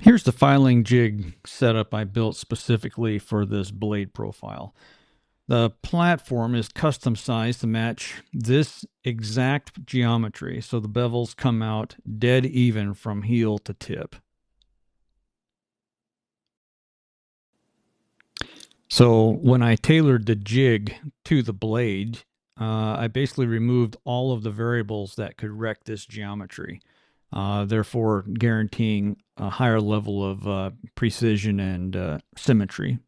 Here's the filing jig setup I built specifically for this blade profile. The platform is custom sized to match this exact geometry, so the bevels come out dead even from heel to tip. So when I tailored the jig to the blade, I basically removed all of the variables that could wreck this geometry, therefore guaranteeing a higher level of precision and symmetry.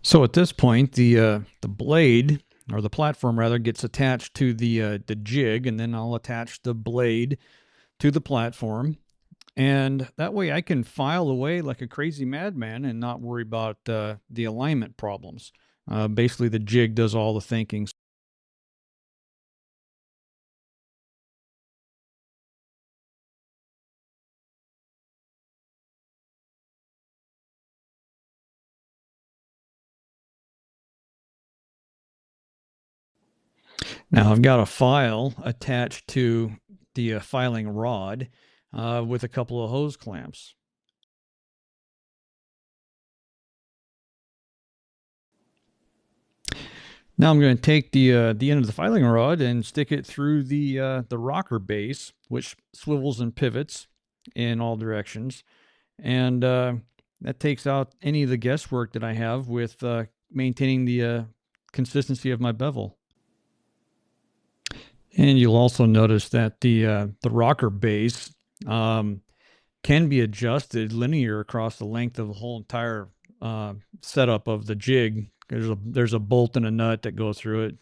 So at this point, the blade or the platform rather gets attached to the jig, and then I'll attach the blade to the platform, and that way I can file away like a crazy madman and not worry about the alignment problems. Basically, the jig does all the thinking. Now I've got a file attached to the filing rod with a couple of hose clamps. Now I'm going to take the end of the filing rod and stick it through the rocker base, which swivels and pivots in all directions, and that takes out any of the guesswork that I have with maintaining the consistency of my bevel. And you'll also notice that the rocker base can be adjusted linear across the length of the whole entire setup of the jig. There's a bolt and a nut that go through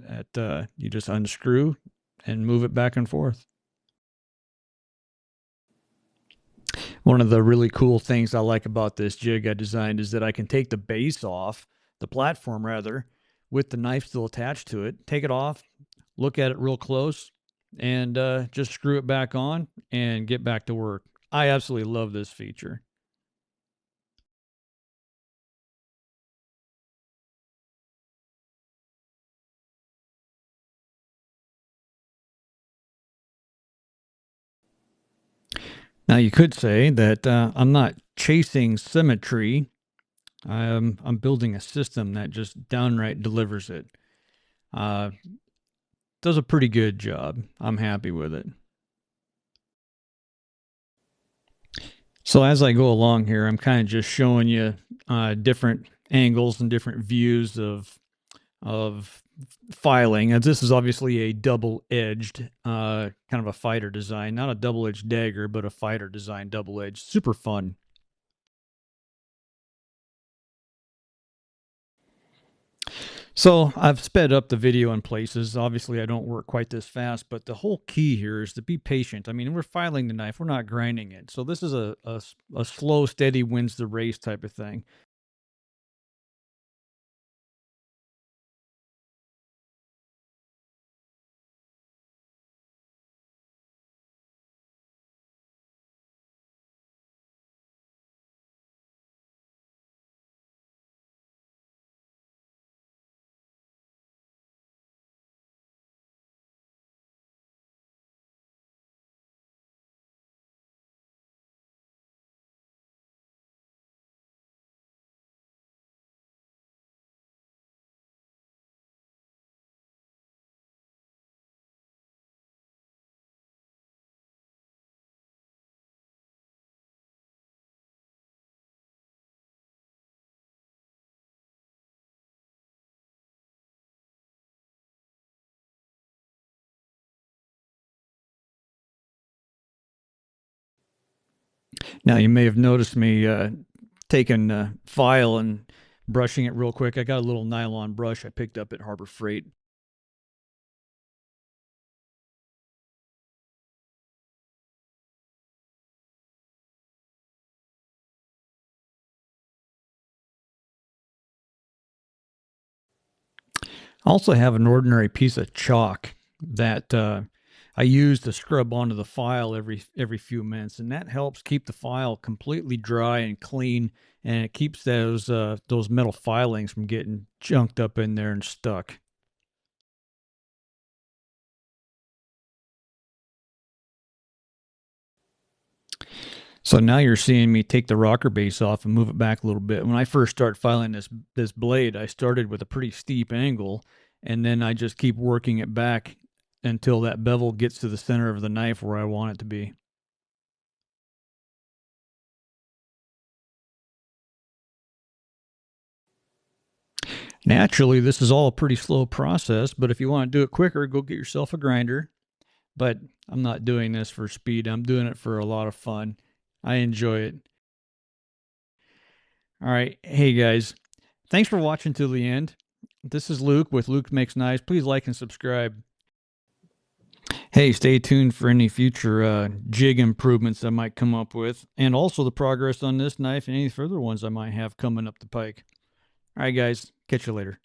it. You just unscrew and move it back and forth. One of the really cool things I like about this jig I designed is that I can take the base off, the platform rather, with the knife still attached to it, take it off, look at it real close, and just screw it back on and get back to work. I absolutely love this feature. Now, you could say that I'm not chasing symmetry. I'm building a system that just downright delivers it. Uh, does a pretty good job. I'm happy with it. So as I go along here, I'm kind of just showing you different angles and different views of filing. And this is obviously a double-edged kind of a fighter design, not a double-edged dagger, but a fighter design double-edged. Super fun. So I've sped up the video in places. Obviously, I don't work quite this fast, but the whole key here is to be patient. I mean, we're filing the knife, we're not grinding it. So this is a slow, steady wins the race type of thing. Now, you may have noticed me taking a file and brushing it real quick. I got a little nylon brush I picked up at Harbor Freight. I also have an ordinary piece of chalk that I use to scrub onto the file every few minutes, and that helps keep the file completely dry and clean, and it keeps those metal filings from getting junked up in there and stuck. So now you're seeing me take the rocker base off and move it back a little bit. When I first start filing this blade, I started with a pretty steep angle, and then I just keep working it back until that bevel gets to the center of the knife where I want it to be. Naturally, this is all a pretty slow process, but if you want to do it quicker, go get yourself a grinder. But I'm not doing this for speed. I'm doing it for a lot of fun. I enjoy it. All right. Hey guys, thanks for watching till the end. This is Luke with Luke Makes Knives. Please like and subscribe. Hey, stay tuned for any future jig improvements I might come up with, and also the progress on this knife and any further ones I might have coming up the pike. All right, guys, catch you later.